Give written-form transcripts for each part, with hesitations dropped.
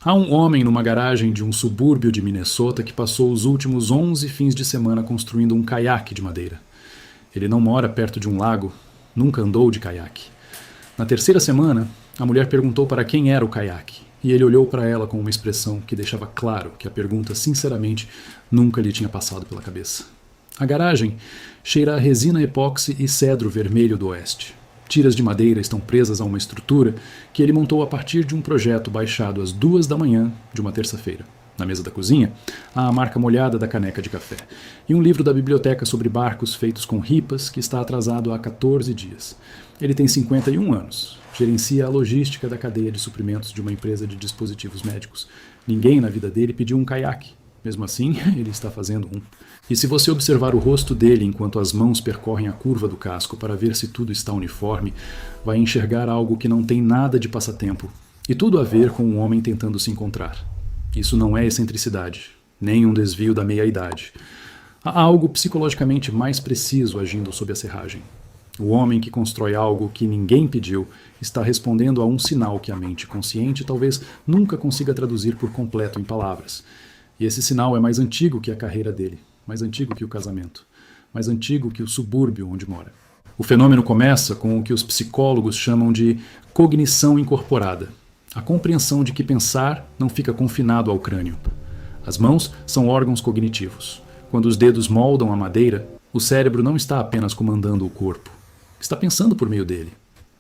Há um homem numa garagem de um subúrbio de Minnesota que passou os últimos 11 fins de semana construindo um caiaque de madeira. Ele não mora perto de um lago, nunca andou de caiaque. Na terceira semana, a mulher perguntou para quem era o caiaque, e ele olhou para ela com uma expressão que deixava claro que a pergunta, sinceramente, nunca lhe tinha passado pela cabeça. A garagem cheira a resina epóxi e cedro vermelho do oeste. Tiras de madeira estão presas a uma estrutura que ele montou a partir de um projeto baixado às 2 da manhã de uma terça-feira. Na mesa da cozinha, há a marca molhada da caneca de café e um livro da biblioteca sobre barcos feitos com ripas que está atrasado há 14 dias. Ele tem 51 anos, gerencia a logística da cadeia de suprimentos de uma empresa de dispositivos médicos. Ninguém na vida dele pediu um caiaque. Mesmo assim, ele está fazendo um. E se você observar o rosto dele enquanto as mãos percorrem a curva do casco para ver se tudo está uniforme, vai enxergar algo que não tem nada de passatempo e tudo a ver com um homem tentando se encontrar. Isso não é excentricidade, nem um desvio da meia-idade. Há algo psicologicamente mais preciso agindo sob a serragem. O homem que constrói algo que ninguém pediu está respondendo a um sinal que a mente consciente talvez nunca consiga traduzir por completo em palavras. E esse sinal é mais antigo que a carreira dele, mais antigo que o casamento, mais antigo que o subúrbio onde mora. O fenômeno começa com o que os psicólogos chamam de cognição incorporada, a compreensão de que pensar não fica confinado ao crânio. As mãos são órgãos cognitivos. Quando os dedos moldam a madeira, o cérebro não está apenas comandando o corpo, está pensando por meio dele.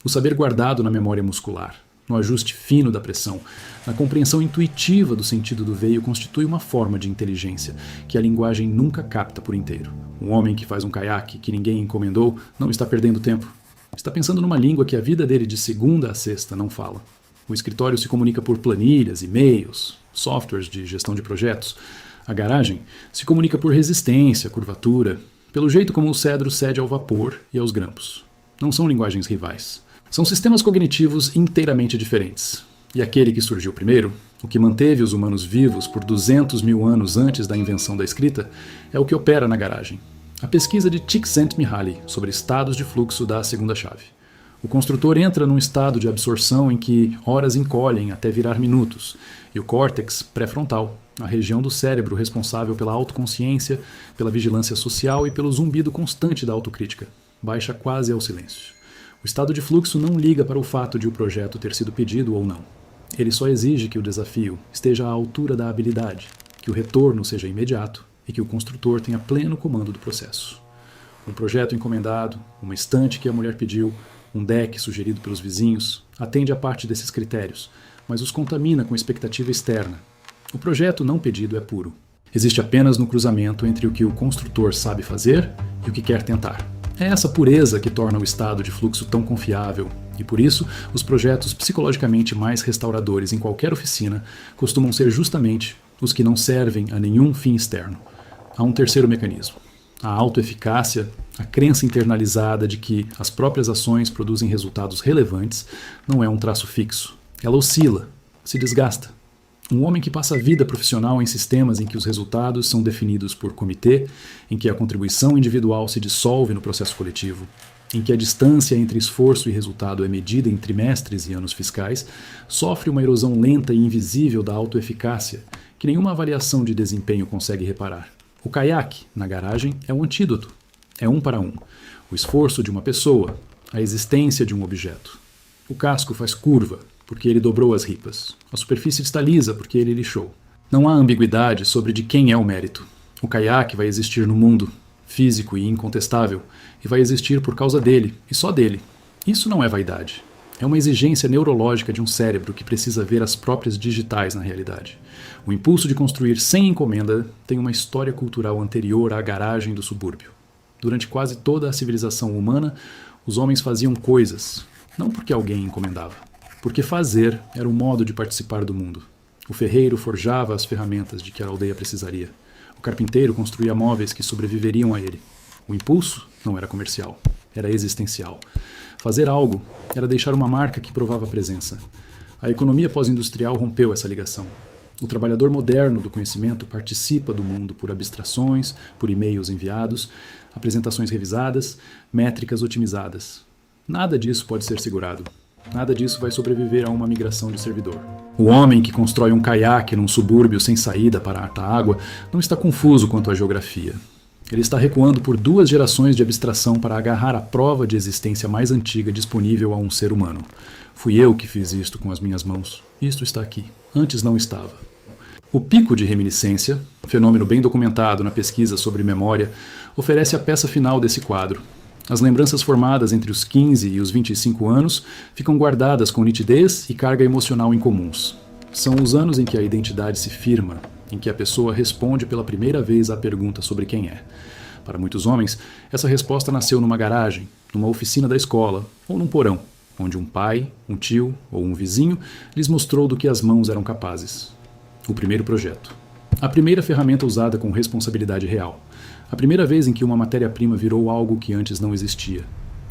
O saber guardado na memória muscular, no ajuste fino da pressão, na compreensão intuitiva do sentido do veio constitui uma forma de inteligência que a linguagem nunca capta por inteiro. Um homem que faz um caiaque que ninguém encomendou não está perdendo tempo. Está pensando numa língua que a vida dele de segunda a sexta não fala. O escritório se comunica por planilhas, e-mails, softwares de gestão de projetos. A garagem se comunica por resistência, curvatura, pelo jeito como o cedro cede ao vapor e aos grampos. Não são linguagens rivais. São sistemas cognitivos inteiramente diferentes. E aquele que surgiu primeiro, o que manteve os humanos vivos por 200 mil anos antes da invenção da escrita, é o que opera na garagem. A pesquisa de Csikszentmihalyi sobre estados de fluxo da segunda chave. O construtor entra num estado de absorção em que horas encolhem até virar minutos, e o córtex pré-frontal, a região do cérebro responsável pela autoconsciência, pela vigilância social e pelo zumbido constante da autocrítica, baixa quase ao silêncio. O estado de fluxo não liga para o fato de o projeto ter sido pedido ou não. Ele só exige que o desafio esteja à altura da habilidade, que o retorno seja imediato e que o construtor tenha pleno comando do processo. Um projeto encomendado, uma estante que a mulher pediu, um deck sugerido pelos vizinhos, atende a parte desses critérios, mas os contamina com expectativa externa. O projeto não pedido é puro. Existe apenas no cruzamento entre o que o construtor sabe fazer e o que quer tentar. É essa pureza que torna o estado de fluxo tão confiável, e por isso os projetos psicologicamente mais restauradores em qualquer oficina costumam ser justamente os que não servem a nenhum fim externo. Há um terceiro mecanismo. A autoeficácia, a crença internalizada de que as próprias ações produzem resultados relevantes, não é um traço fixo. Ela oscila, se desgasta. Um homem que passa a vida profissional em sistemas em que os resultados são definidos por comitê, em que a contribuição individual se dissolve no processo coletivo, em que a distância entre esforço e resultado é medida em trimestres e anos fiscais, sofre uma erosão lenta e invisível da autoeficácia, que nenhuma avaliação de desempenho consegue reparar. O caiaque, na garagem, é um antídoto. É um para um. O esforço de uma pessoa, a existência de um objeto. O casco faz curva, porque ele dobrou as ripas. A superfície está lisa, porque ele lixou. Não há ambiguidade sobre de quem é o mérito. O caiaque vai existir no mundo, físico e incontestável, e vai existir por causa dele, e só dele. Isso não é vaidade. É uma exigência neurológica de um cérebro que precisa ver as próprias digitais na realidade. O impulso de construir sem encomenda tem uma história cultural anterior à garagem do subúrbio. Durante quase toda a civilização humana, os homens faziam coisas, não porque alguém encomendava, porque fazer era um modo de participar do mundo. O ferreiro forjava as ferramentas de que a aldeia precisaria. O carpinteiro construía móveis que sobreviveriam a ele. O impulso não era comercial, era existencial. Fazer algo era deixar uma marca que provava presença. A economia pós-industrial rompeu essa ligação. O trabalhador moderno do conhecimento participa do mundo por abstrações, por e-mails enviados, apresentações revisadas, métricas otimizadas. Nada disso pode ser segurado. Nada disso vai sobreviver a uma migração de servidor. O homem que constrói um caiaque num subúrbio sem saída para a água não está confuso quanto à geografia. Ele está recuando por 2 gerações de abstração para agarrar a prova de existência mais antiga disponível a um ser humano. Fui eu que fiz isto com as minhas mãos. Isto está aqui. Antes não estava. O pico de reminiscência, fenômeno bem documentado na pesquisa sobre memória, oferece a peça final desse quadro. As lembranças formadas entre os 15 e os 25 anos ficam guardadas com nitidez e carga emocional incomuns. São os anos em que a identidade se firma, em que a pessoa responde pela primeira vez à pergunta sobre quem é. Para muitos homens, essa resposta nasceu numa garagem, numa oficina da escola ou num porão, onde um pai, um tio ou um vizinho lhes mostrou do que as mãos eram capazes. O primeiro projeto. A primeira ferramenta usada com responsabilidade real. A primeira vez em que uma matéria-prima virou algo que antes não existia.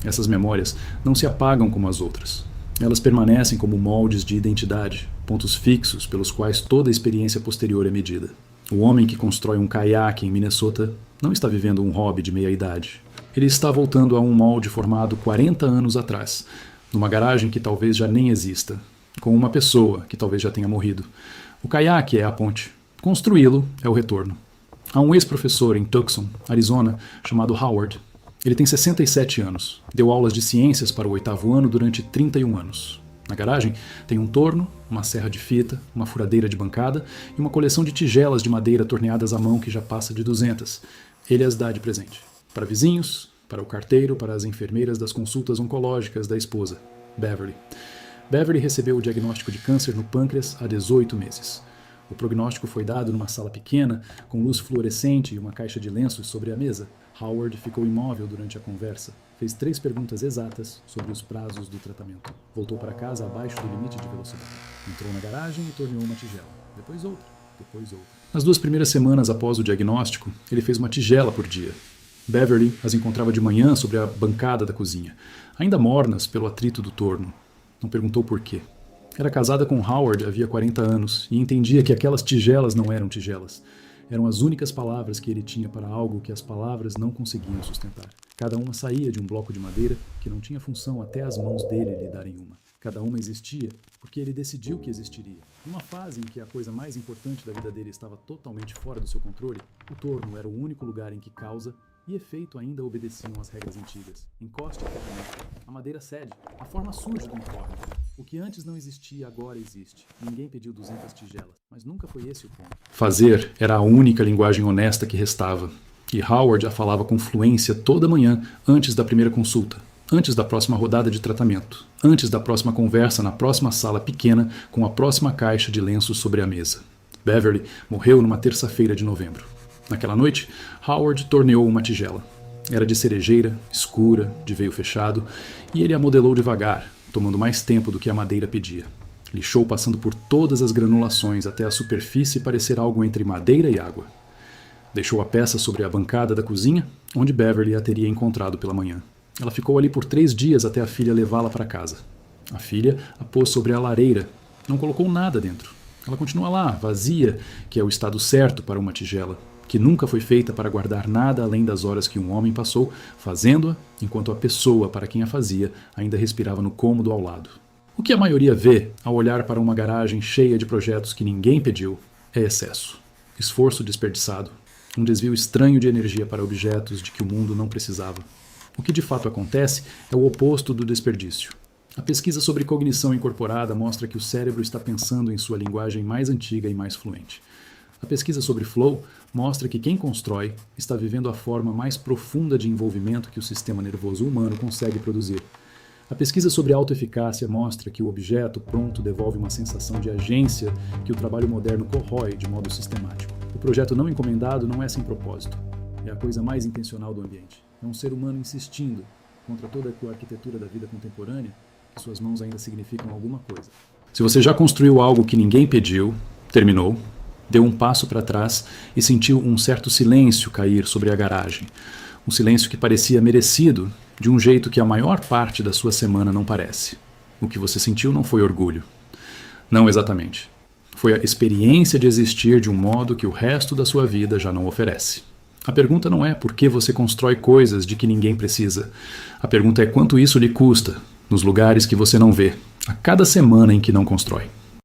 Essas memórias não se apagam como as outras. Elas permanecem como moldes de identidade, pontos fixos pelos quais toda a experiência posterior é medida. O homem que constrói um caiaque em Minnesota não está vivendo um hobby de meia-idade. Ele está voltando a um molde formado 40 anos atrás, numa garagem que talvez já nem exista, com uma pessoa que talvez já tenha morrido. O caiaque é a ponte. Construí-lo é o retorno. Há um ex-professor em Tucson, Arizona, chamado Howard. Ele tem 67 anos. Deu aulas de ciências para o 8º ano durante 31 anos. Na garagem tem um torno, uma serra de fita, uma furadeira de bancada e uma coleção de tigelas de madeira torneadas à mão que já passa de 200. Ele as dá de presente. Para vizinhos, para o carteiro, para as enfermeiras das consultas oncológicas da esposa, Beverly. Beverly recebeu o diagnóstico de câncer no pâncreas há 18 meses. O prognóstico foi dado numa sala pequena, com luz fluorescente e uma caixa de lenços sobre a mesa. Howard ficou imóvel durante a conversa. Fez 3 perguntas exatas sobre os prazos do tratamento. Voltou para casa abaixo do limite de velocidade. Entrou na garagem e torneou uma tigela. Depois outra, depois outra. Nas 2 primeiras semanas após o diagnóstico, ele fez uma tigela por dia. Beverly as encontrava de manhã sobre a bancada da cozinha, ainda mornas pelo atrito do torno. Não perguntou por quê. Era casada com Howard havia 40 anos e entendia que aquelas tigelas não eram tigelas. Eram as únicas palavras que ele tinha para algo que as palavras não conseguiam sustentar. Cada uma saía de um bloco de madeira que não tinha função até as mãos dele lhe darem uma. Cada uma existia porque ele decidiu que existiria. Numa fase em que a coisa mais importante da vida dele estava totalmente fora do seu controle, o torno era o único lugar em que causa e efeito ainda obedeciam às regras antigas. Encoste a ferramenta. A madeira cede. A forma surge do informe. O que antes não existia, agora existe. Ninguém pediu 200 tigelas, mas nunca foi esse o ponto. Fazer era a única linguagem honesta que restava. E Howard a falava com fluência toda manhã, antes da primeira consulta, antes da próxima rodada de tratamento, antes da próxima conversa na próxima sala pequena com a próxima caixa de lenços sobre a mesa. Beverly morreu numa terça-feira de novembro. Naquela noite, Howard torneou uma tigela. Era de cerejeira, escura, de veio fechado, e ele a modelou devagar, tomando mais tempo do que a madeira pedia. Lixou passando por todas as granulações até a superfície parecer algo entre madeira e água. Deixou a peça sobre a bancada da cozinha, onde Beverly a teria encontrado pela manhã. Ela ficou ali por 3 dias até a filha levá-la para casa. A filha a pôs sobre a lareira. Não colocou nada dentro. Ela continua lá, vazia, que é o estado certo para uma tigela, que nunca foi feita para guardar nada além das horas que um homem passou fazendo-a, enquanto a pessoa para quem a fazia ainda respirava no cômodo ao lado. O que a maioria vê ao olhar para uma garagem cheia de projetos que ninguém pediu é excesso, esforço desperdiçado, um desvio estranho de energia para objetos de que o mundo não precisava. O que de fato acontece é o oposto do desperdício. A pesquisa sobre cognição incorporada mostra que o cérebro está pensando em sua linguagem mais antiga e mais fluente. A pesquisa sobre flow mostra que quem constrói está vivendo a forma mais profunda de envolvimento que o sistema nervoso humano consegue produzir. A pesquisa sobre autoeficácia mostra que o objeto pronto devolve uma sensação de agência que o trabalho moderno corrói de modo sistemático. O projeto não encomendado não é sem propósito. É a coisa mais intencional do ambiente. É um ser humano insistindo, contra toda a arquitetura da vida contemporânea, que suas mãos ainda significam alguma coisa. Se você já construiu algo que ninguém pediu, terminou, deu um passo para trás e sentiu um certo silêncio cair sobre a garagem. Um silêncio que parecia merecido, de um jeito que a maior parte da sua semana não parece. O que você sentiu não foi orgulho. Não exatamente. Foi a experiência de existir de um modo que o resto da sua vida já não oferece. A pergunta não é por que você constrói coisas de que ninguém precisa. A pergunta é quanto isso lhe custa, nos lugares que você não vê, a cada semana em que não constrói.